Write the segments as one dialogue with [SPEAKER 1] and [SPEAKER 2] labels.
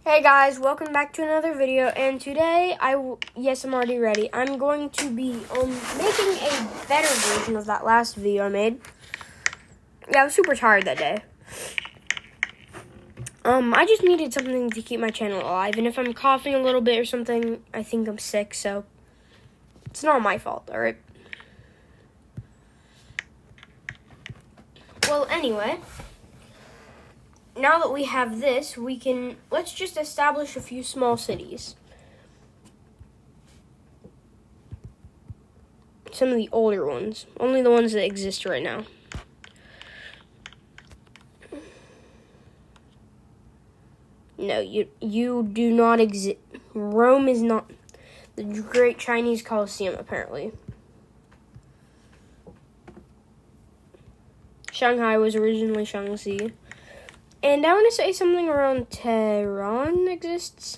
[SPEAKER 1] Hey guys, welcome back to another video, and today, yes, I'm already ready. I'm going to be making a better version of that last video I made. Yeah, I was super tired that day. I just needed something to keep my channel alive, and if I'm coughing a little bit or something, I think I'm sick, so it's not my fault, alright? Well, anyway, now that we have this, let's just establish a few small cities. Some of the older ones, only the ones that exist right now. No, you do not exist. Rome is not the Great Chinese Colosseum, apparently. Shanghai was originally Shaanxi. And I want to say something around Tehran exists.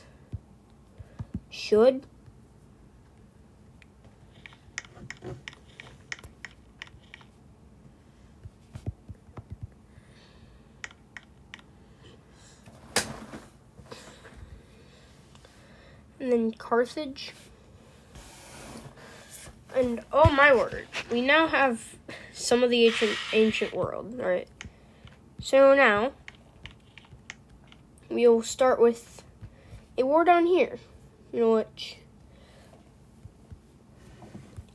[SPEAKER 1] Should. And then Carthage. And oh my word, we now have some of the ancient world, right? So now we'll start with a war down here, which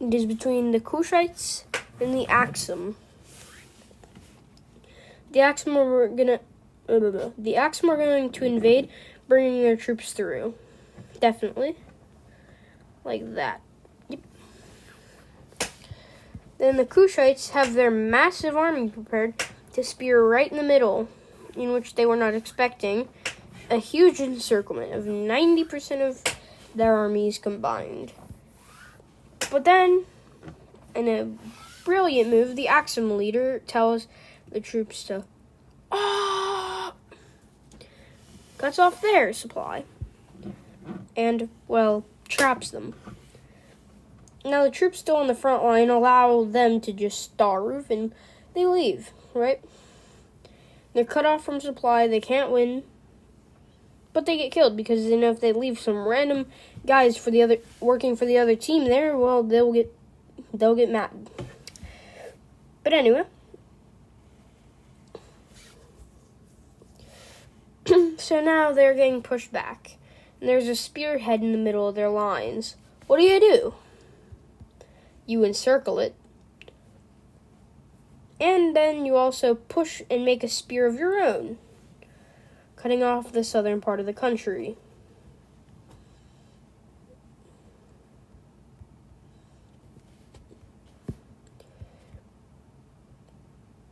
[SPEAKER 1] it is between the Kushites and the Axum. The Axum are going to invade, bringing their troops through. Definitely. Like that. Yep. Then the Kushites have their massive army prepared to spear right in the middle, in which they were not expecting a huge encirclement of 90% of their armies combined. But then, in a brilliant move, the Axum leader tells the troops to cuts off their supply and, well, traps them. Now the troops still on the front line allow them to just starve and they leave, right? They're cut off from supply, they can't win, but they get killed because they know if they leave some random guys working for the other team there, well, they'll get mad. But anyway, so now they're getting pushed back. And there's a spearhead in the middle of their lines. What do? You encircle it. And then you also push and make a spear of your own, cutting off the southern part of the country.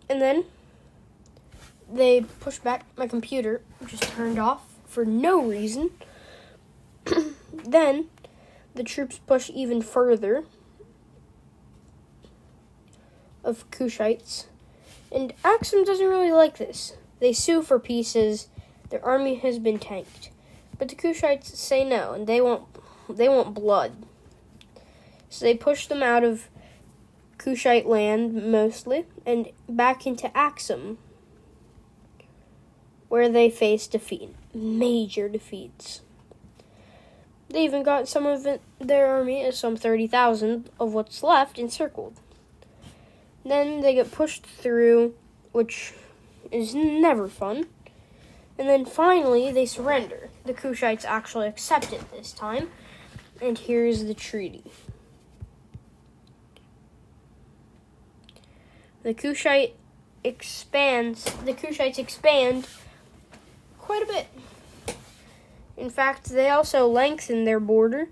[SPEAKER 1] And then they push back. My computer just turned off for no reason. Then the troops push even further of Kushites. And Axum doesn't really like this. They sue for pieces. Their army has been tanked. But the Kushites say no, and they want blood. So they push them out of Kushite land, mostly, and back into Axum, where they face defeat. Major defeats. They even got some of their army, some 30,000 of what's left, encircled. Then they get pushed through, which is never fun. And then finally, they surrender. The Kushites actually accept it this time. And here's the treaty. The Kushites expand quite a bit. In fact, they also lengthen their border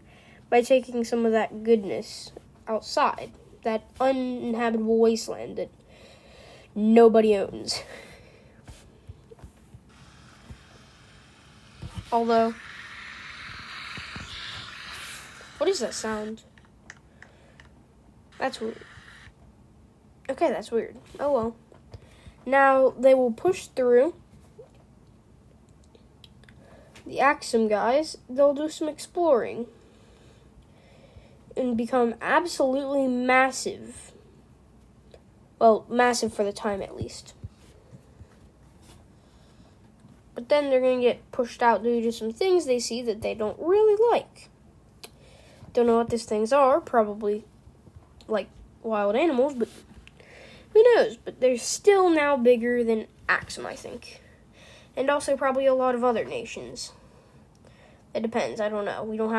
[SPEAKER 1] by taking some of that goodness outside, that uninhabitable wasteland that nobody owns. Although, what is that sound? That's weird. Okay, that's weird. Oh well. Now, they will push through. The Axum guys, they'll do some exploring and become absolutely massive. Well, massive for the time at least. But then they're going to get pushed out due to some things they see that they don't really like. Don't know what these things are. Probably like wild animals, but who knows? But they're still now bigger than Axum, I think. And also probably a lot of other nations. It depends. I don't know. We don't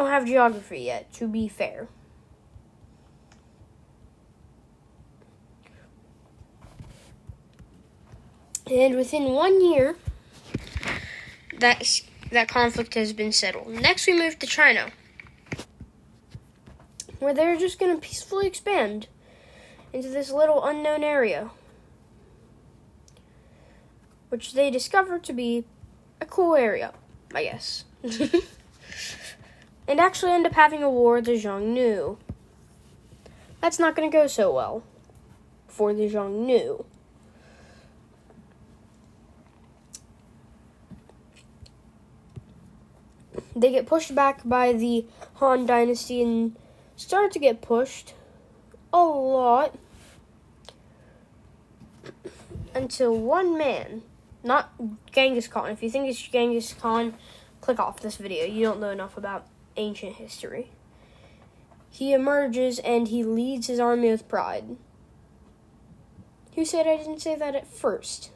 [SPEAKER 1] have geography yet, to be fair. And within 1 year, that conflict has been settled. Next, we move to China, where they're just going to peacefully expand into this little unknown area, which they discover to be a cool area, I guess. And actually end up having a war with the Xiongnu. That's not going to go so well for the Xiongnu. They get pushed back by the Han Dynasty and start to get pushed a lot until one man, not Genghis Khan. If you think it's Genghis Khan, click off this video. You don't know enough about ancient history. He emerges and he leads his army with pride. Who said I didn't say that at first?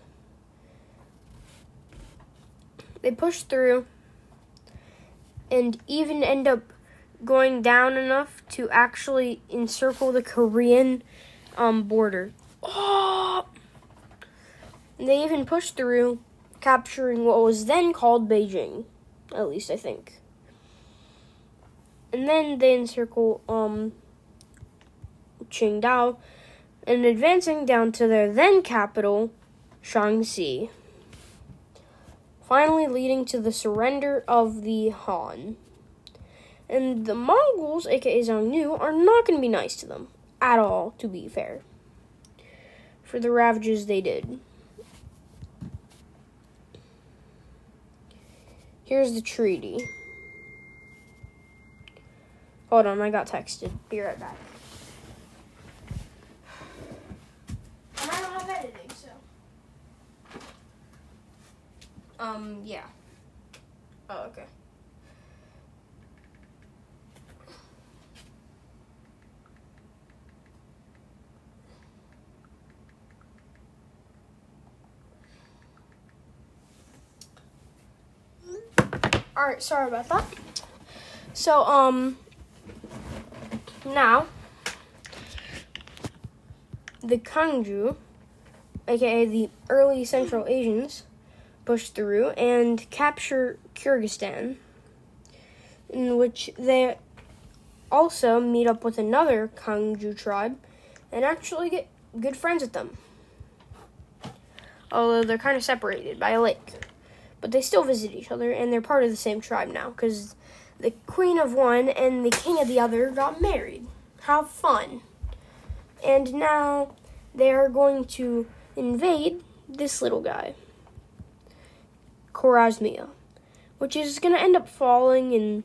[SPEAKER 1] They push through and even end up going down enough to actually encircle the Korean border. Oh! And they even pushed through, capturing what was then called Beijing, at least I think. And then they encircle Qingdao and advancing down to their then capital, Shaanxi, finally leading to the surrender of the Han. And the Mongols, aka Xiongnu, are not going to be nice to them at all, to be fair, for the ravages they did. Here's the treaty. Hold on, I got texted. Be right back. And I don't have editing, so. Yeah. Oh, okay. Alright, sorry about that. So, now, the Kangju, aka the early Central Asians, push through and capture Kyrgyzstan, in which they also meet up with another Kangju tribe and actually get good friends with them. Although they're kind of separated by a lake. But they still visit each other, and they're part of the same tribe now, because the queen of one and the king of the other got married. How fun. And now they are going to invade this little guy, Khwarezmia, which is going to end up falling in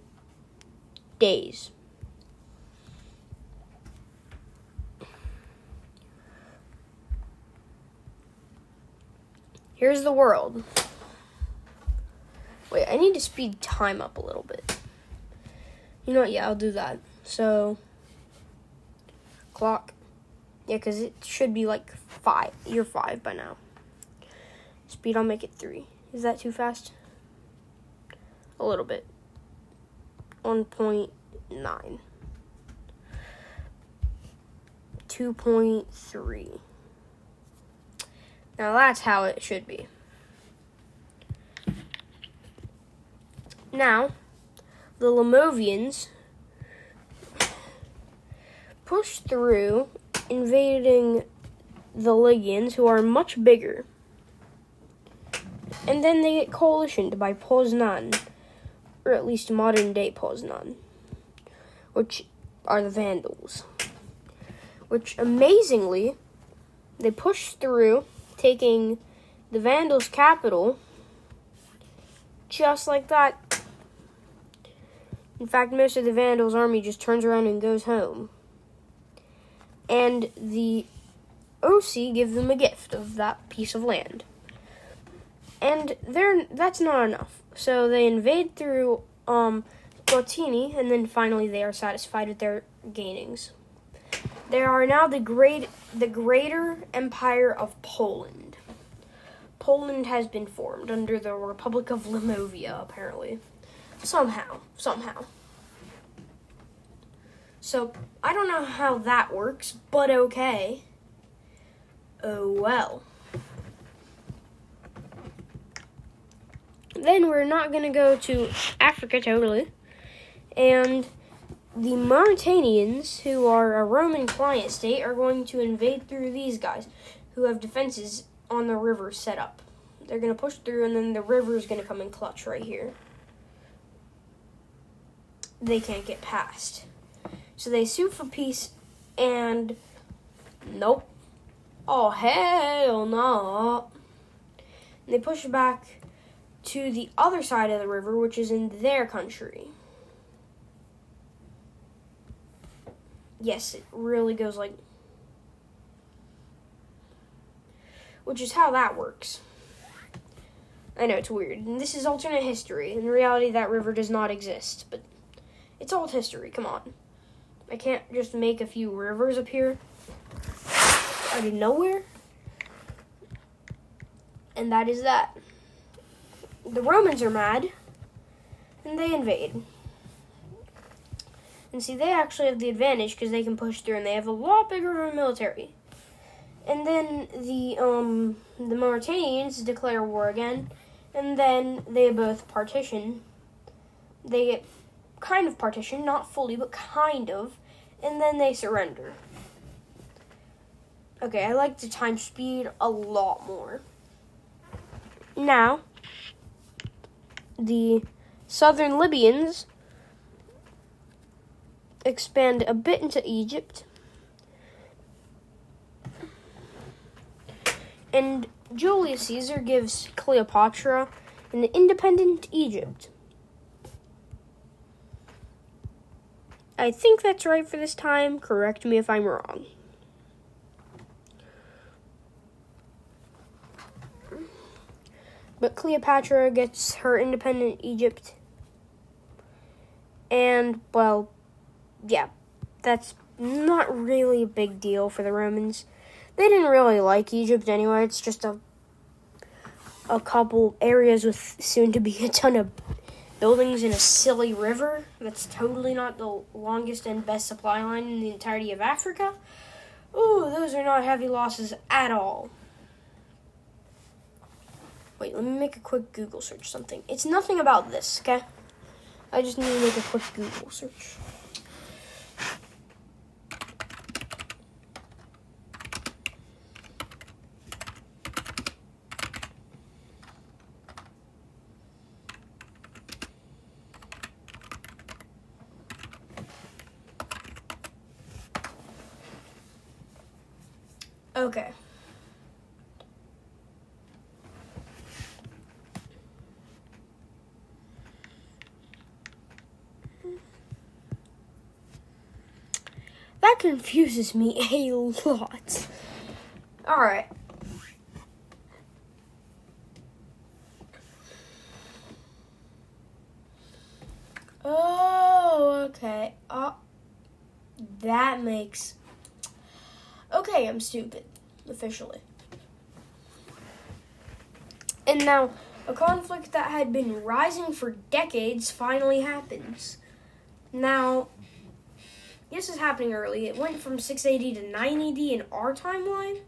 [SPEAKER 1] days. Here's the world. Wait, I need to speed time up a little bit. You know what? Yeah, I'll do that. So, clock. Yeah, because it should be like 5. Year 5 by now. Speed, I'll make it 3. Is that too fast? A little bit. 1.9. 2.3. Now that's how it should be. Now, the Lamovians push through, invading the Lygians, who are much bigger. And then they get coalitioned by Poznan, or at least modern-day Poznan, which are the Vandals. Which, amazingly, they push through, taking the Vandals' capital, just like that. In fact, most of the Vandals' army just turns around and goes home. And the Osi give them a gift of that piece of land. And that's not enough. So they invade through Botany, and then finally they are satisfied with their gainings. They are now the greater empire of Poland. Poland has been formed under the Republic of Limovia, apparently. Somehow. So, I don't know how that works, but okay. Oh well. Then we're not going to go to Africa totally. And the Mauritanians, who are a Roman client state, are going to invade through these guys, who have defenses on the river set up. They're going to push through, and then the river is going to come in clutch right here. They can't get past. So they sue for peace, and nope. Oh, hell no. And they push back to the other side of the river, which is in their country. Yes, it really goes like... Which is how that works. I know, it's weird. And this is alternate history. In reality, that river does not exist. But it's old history, come on. I can't just make a few rivers appear out of nowhere. And that is that. The Romans are mad. And they invade. And see, they actually have the advantage because they can push through, and they have a lot bigger of a military. And then the Mauritanians declare war again, and then they both partition. They kind of partition, not fully, but kind of, and then they surrender. Okay, I like the time speed a lot more. Now, the southern Libyans expand a bit into Egypt, and Julius Caesar gives Cleopatra an independent Egypt. I think that's right for this time. Correct me if I'm wrong. But Cleopatra gets her independent Egypt. And, well, yeah, that's not really a big deal for the Romans. They didn't really like Egypt anyway. It's just a couple areas with soon to be a ton of buildings in a silly river that's totally not the longest and best supply line in the entirety of Africa. Ooh, those are not heavy losses at all. Wait, let me make a quick Google search something. It's nothing about this, okay? I just need to make a quick Google search. Okay. That confuses me a lot. Alright. Oh, okay. That makes... Okay, I'm stupid. Officially. And now, a conflict that had been rising for decades finally happens. Now, this is happening early. It went from 680 to 980 in our timeline.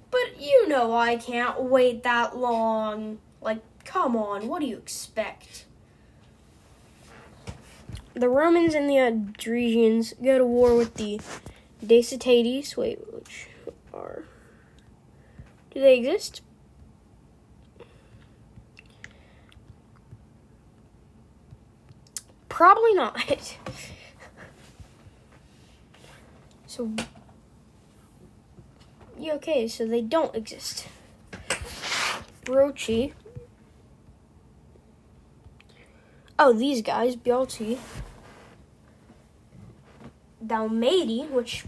[SPEAKER 1] But you know I can't wait that long. Like, come on, what do you expect? The Romans and the Odrysians go to war with the Dacidates. Wait, which are... Do they exist? Probably not. So, yeah, okay, so they don't exist. Brochi. Oh, these guys, Bealti. Dalmati, which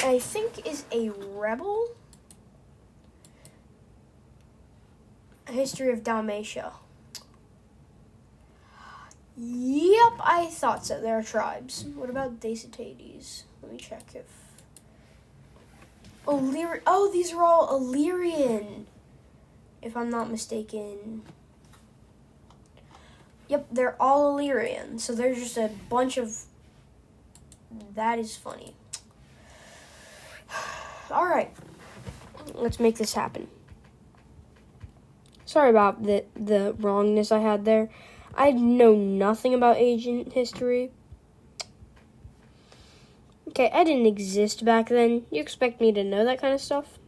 [SPEAKER 1] I think is a rebel. history of Dalmatia. Yep, I thought so. There are tribes. What about Dacites? Let me check if... Oh, these are all Illyrian, if I'm not mistaken. Yep, they're all Illyrian. So there's just a bunch of... That is funny. Alright. Let's make this happen. Sorry about the wrongness I had there. I know nothing about ancient history. Okay, I didn't exist back then. You expect me to know that kind of stuff?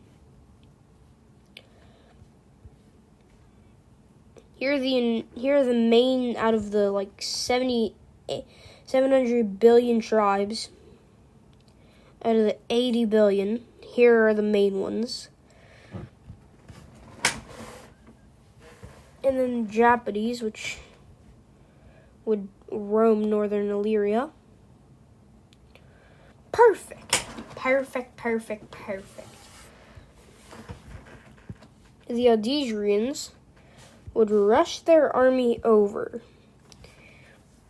[SPEAKER 1] Here are the main out of the like 700 billion tribes. Out of the 80 billion, here are the main ones. And then the Japanese, which would roam northern Illyria. Perfect. The Odysseans would rush their army over.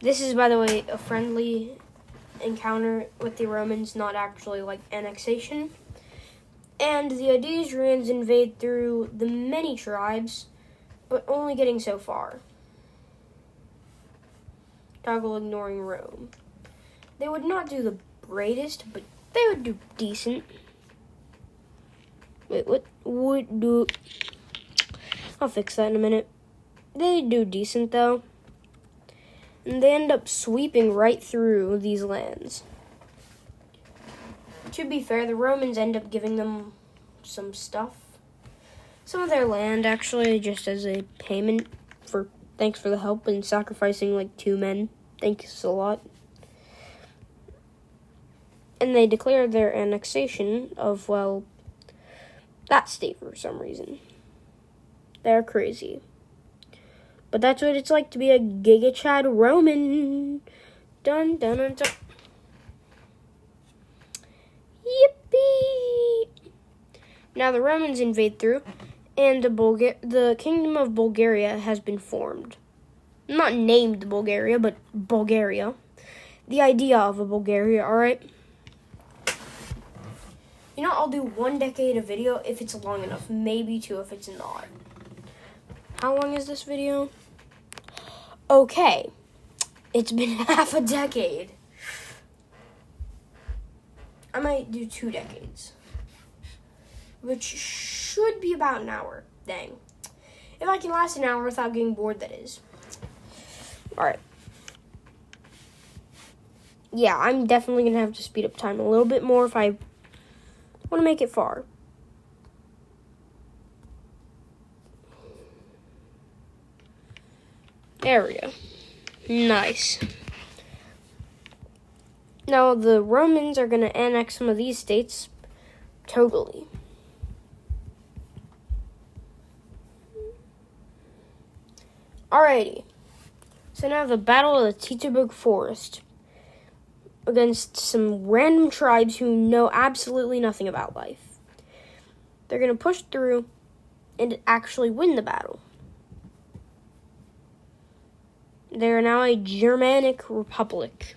[SPEAKER 1] This is, by the way, a friendly encounter with the Romans, not actually like annexation. And the Odysseans invade through the many tribes, but only getting so far. Toggle ignoring Rome. They would not do the greatest, but they would do decent. Wait, what would do? I'll fix that in a minute. They do decent, though. And they end up sweeping right through these lands. To be fair, the Romans end up giving them some stuff. Some of their land, actually, just as a payment for thanks for the help and sacrificing like 2 men. Thanks a lot. And they declared their annexation of, well, that state for some reason. They're crazy. But that's what it's like to be a Giga Chad Roman. Dun dun dun dun. Yippee! Now the Romans invade through, and the Kingdom of Bulgaria has been formed. Not named Bulgaria, but Bulgaria. The idea of a Bulgaria, alright? You know, I'll do 1 decade of video if it's long enough. Maybe 2 if it's not. How long is this video? Okay. It's been half a decade. I might do 2 decades. Which should be about an hour. Dang. If I can last an hour without getting bored, that is. Alright. Yeah, I'm definitely going to have to speed up time a little bit more if I want to make it far. There we go. Nice. Now, the Romans are going to annex some of these states totally. Alrighty. So now the Battle of the Teutoburg Forest against some random tribes who know absolutely nothing about life. They're going to push through and actually win the battle. They are now a Germanic republic.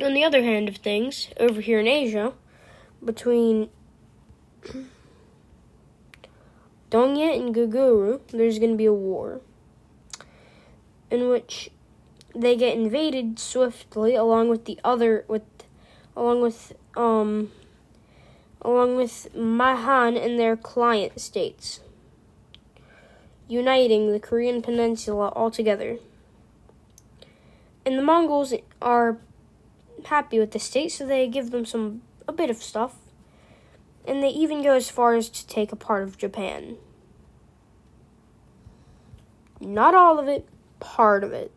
[SPEAKER 1] On the other hand of things, over here in Asia, between Dongye and Guguru, there's going to be a war in which they get invaded swiftly, along with Mahan and their client states, uniting the Korean peninsula altogether. And the Mongols are happy with the state, so they give them a bit of stuff. And they even go as far as to take a part of Japan. Not all of it, part of it.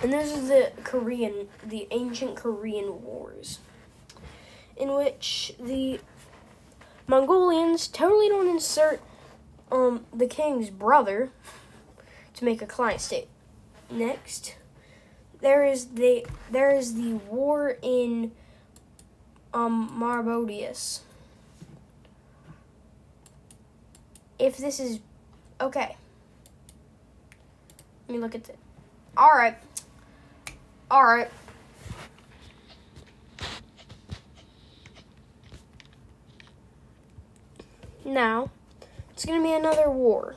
[SPEAKER 1] And this is the ancient Korean Wars, in which the Mongolians totally don't insert the king's brother to make a client state. Next, there is the war in Marbodius. if this is okay. Let me look at it. All right. Now, it's going to be another war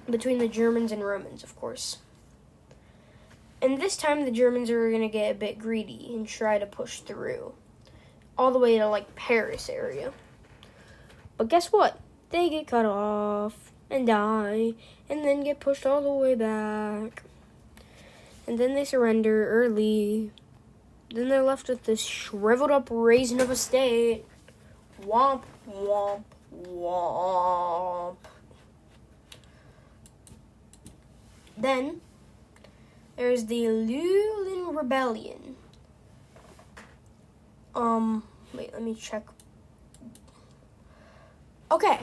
[SPEAKER 1] between the Germans and Romans, of course. And this time, the Germans are going to get a bit greedy and try to push through all the way to, like, Paris area. But guess what? They get cut off and die and then get pushed all the way back. And then they surrender early. Then they're left with this shriveled up raisin of a state. Womp, womp, womp. Then there's the Lulin Rebellion. Wait, let me check. Okay.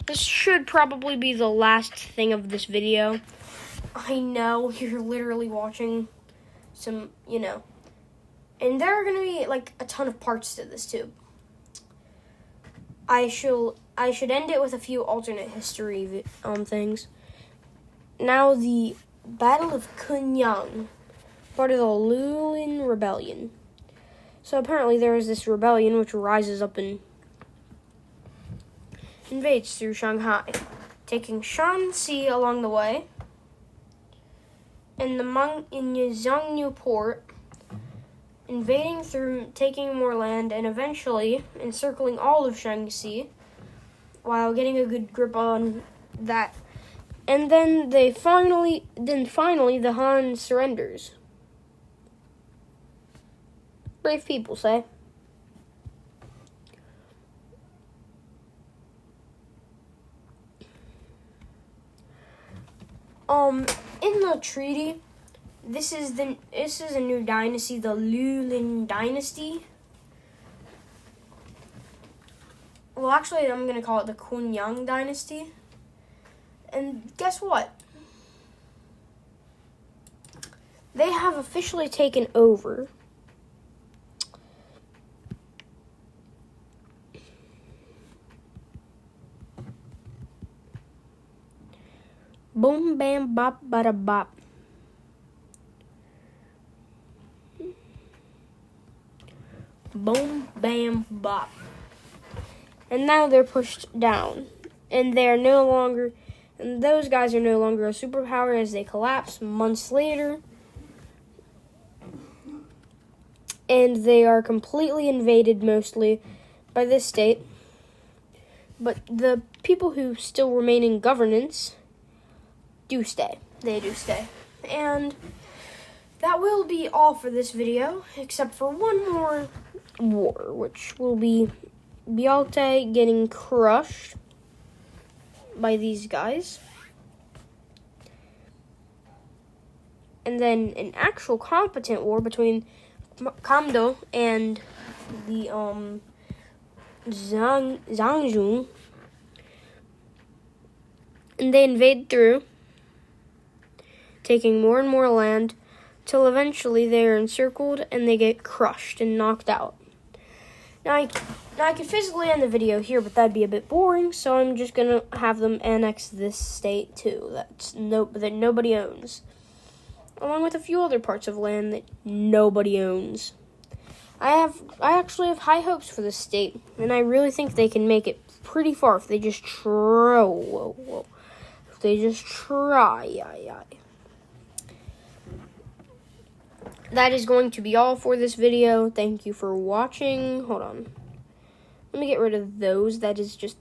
[SPEAKER 1] This should probably be the last thing of this video. I know you're literally watching some, and there are going to be like a ton of parts to this too. I should end it with a few alternate history things. Now the Battle of Kunyang, part of the Lulin Rebellion. So apparently there is this rebellion which rises up and invades through Shanghai, taking Shanxi along the way, and in Zhangnu port, invading through, taking more land, and eventually encircling all of Shanxi, while getting a good grip on that. And then finally the Han surrenders. Brave people say. In the treaty, this is a new dynasty, the Lulin dynasty. Well, actually, I'm gonna call it the Kunyang dynasty. And guess what? They have officially taken over. Boom, bam, bop, bada, bop. Boom, bam, bop. And now they're pushed down. And those guys are no longer a superpower as they collapse months later. And they are completely invaded mostly by this state. But the people who still remain in governance do stay. They do stay. And that will be all for this video, except for one more war, which will be Bialte getting crushed by these guys. And then an actual competent war between Kamdo and the Zhangzhung. And they invade through, taking more and more land, till eventually they are encircled and they get crushed and knocked out. Now I could physically end the video here, but that'd be a bit boring, so I'm just going to have them annex this state too, that nobody owns, along with a few other parts of land that nobody owns. I actually have high hopes for this state, and I really think they can make it pretty far if they just try. If they just try. That is going to be all for this video. Thank you for watching. Hold on. Let me get rid of those. That is just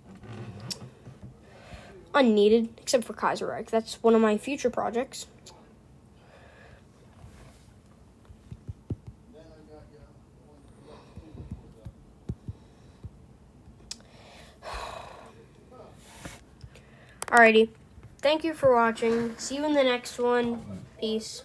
[SPEAKER 1] unneeded, except for Kaiserreich. That's one of my future projects. Alrighty. Thank you for watching. See you in the next one. Peace.